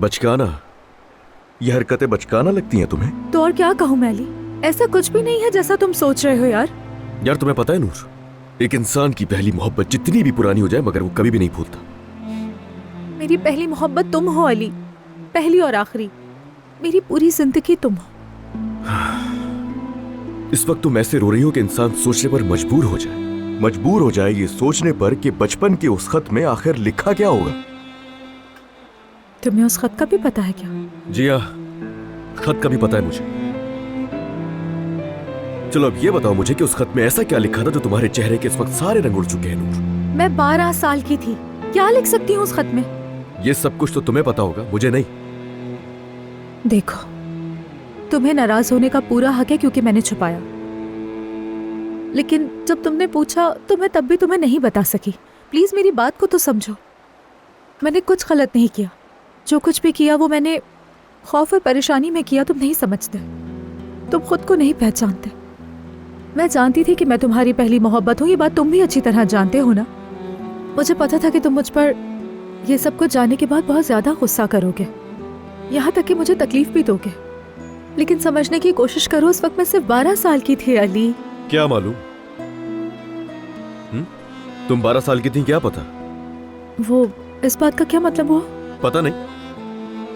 बचकाना, ये हरकतें बचकाना लगती हैं तुम्हें? तो और क्या कहूँ मैं अली, ऐसा कुछ भी नहीं है जैसा तुम सोच रहे हो यार। यार तुम्हें पता है नूर, एक इंसान की पहली मोहब्बत जितनी भी पुरानी हो जाए मगर वो कभी भी नहीं भूलता। मेरी पहली मोहब्बत तुम हो अली, पहली और आखिरी, मेरी पूरी जिंदगी तुम हो। इस वक्त तुम ऐसे रो रही हो कि इंसान सोचने पर मजबूर हो जाए ये सोचने पर कि बचपन के उस खत में आखिर लिखा क्या होगा। तुम्हें उस खत का भी पता है क्या? जी हाँ, खत का भी पता है मुझे। चलो अब ये बताओ मुझे कि उस खत में ऐसा क्या लिखा था जो तुम्हारे चेहरे के इस वक्त सारे रंग उड़ चुके हैं नूर? मैं 12 साल की थी, क्या लिख सकती हूँ उस खत में? ये सब कुछ तो तुम्हें पता होगा, मुझे नहीं। देखो, तुम्हें नाराज होने का पूरा हक है क्योंकि मैंने छुपाया, लेकिन जब तुमने पूछा तो मैं तब भी तुम्हें नहीं बता सकी। प्लीज मेरी बात को तो समझो, मैंने कुछ गलत नहीं किया। जो कुछ भी किया वो मैंने खौफ और परेशानी में किया। तुम नहीं समझते, तुम खुद को नहीं पहचानते। मैं जानती थी कि मैं तुम्हारी पहली मोहब्बत हूँ, ये बात तुम भी अच्छी तरह जानते हो ना। मुझे पता था कि तुम मुझ पर ये सब कुछ जानने के बाद बहुत ज्यादा गुस्सा करोगे, यहाँ तक कि मुझे तकलीफ भी दोगे, लेकिन समझने की कोशिश करो, उस वक्त मैं सिर्फ 12 साल की थी अली। क्या मालूम? तुम 12 साल की थी, क्या पता? वो इस बात का क्या मतलब हुआ? पता नहीं,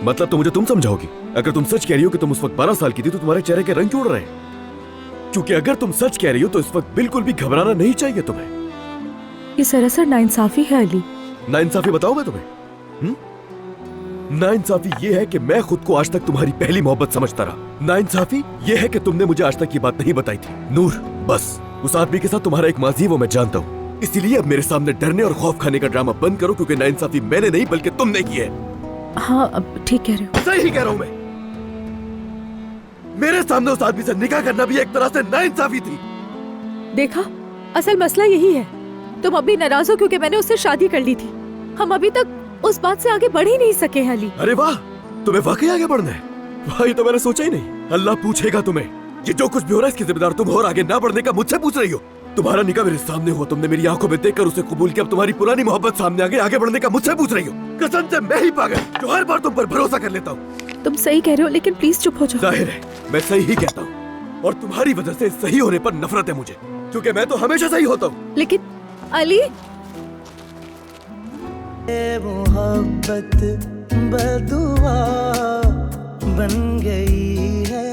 मतलब तो मुझे तुम समझाओगी। अगर तुम सच कह रही हो कि तुम उस वक्त 12 साल की थी तो तुम्हारे चेहरे के रंग क्यों उड़ रहे हैं? क्योंकि अगर तुम सच कह रही हो तो इस वक्त बिल्कुल भी घबराना नहीं चाहिए तुम्हें। ये सरासर नाइंसाफी है अली। नाइंसाफी बताओ मैं तुम्हें। नाइंसाफी ये है कि मैं खुद को आज तक तुम्हारी पहली मोहब्बत समझता रहा। नाइंसाफी ये है कि तुमने मुझे आज तक ये बात नहीं बताई थी। नूर, बस उस आदमी के साथ तुम्हारा एक माजी है वो मैं जानता हूँ, इसीलिए अब मेरे सामने डरने और खौफ खाने का ड्रामा बंद करो, क्योंकि नाइंसाफी मैंने नहीं बल्कि तुमने की है। हाँ, अब ठीक कह रहे हो। सही कह रहा हूँ मैं। मेरे सामने उस आदमी से निकाह करना भी एक तरह से नाइंसाफी थी। देखा, असल मसला यही है, तुम अभी नाराज हो क्योंकि मैंने उससे शादी कर ली थी। हम अभी तक उस बात से आगे बढ़ ही नहीं सके हैं अली। अरे वाह, तुम्हें वाकई आगे बढ़ना है? भाई तो मैंने सोचा ही नहीं। अल्लाह पूछेगा तुम्हें, ये जो कुछ भी हो रहा है इसकी जिम्मेदार तुम हो और आगे ना बढ़ने का मुझसे पूछ रही हो। तुम्हारा निकाह मेरे सामने हुआ, तुमने मेरी आंखों में देखकर उसे कबूल किया, अब तुम्हारी पुरानी मोहब्बत सामने आ गई, आगे बढ़ने का मुझसे पूछ रही हो। कसम से मैं ही पागल जो हर बार तुम पर भरोसा कर लेता हूँ। तुम सही कह रहे हो, लेकिन प्लीज चुप हो जाओ। जाहिर है मैं सही ही कहता हूँ, और तुम्हारी वजह से सही होने पर नफरत है मुझे, क्योंकि मैं तो हमेशा सही होता हूँ। लेकिन अली, मोहब्बत बदुआ बन गई है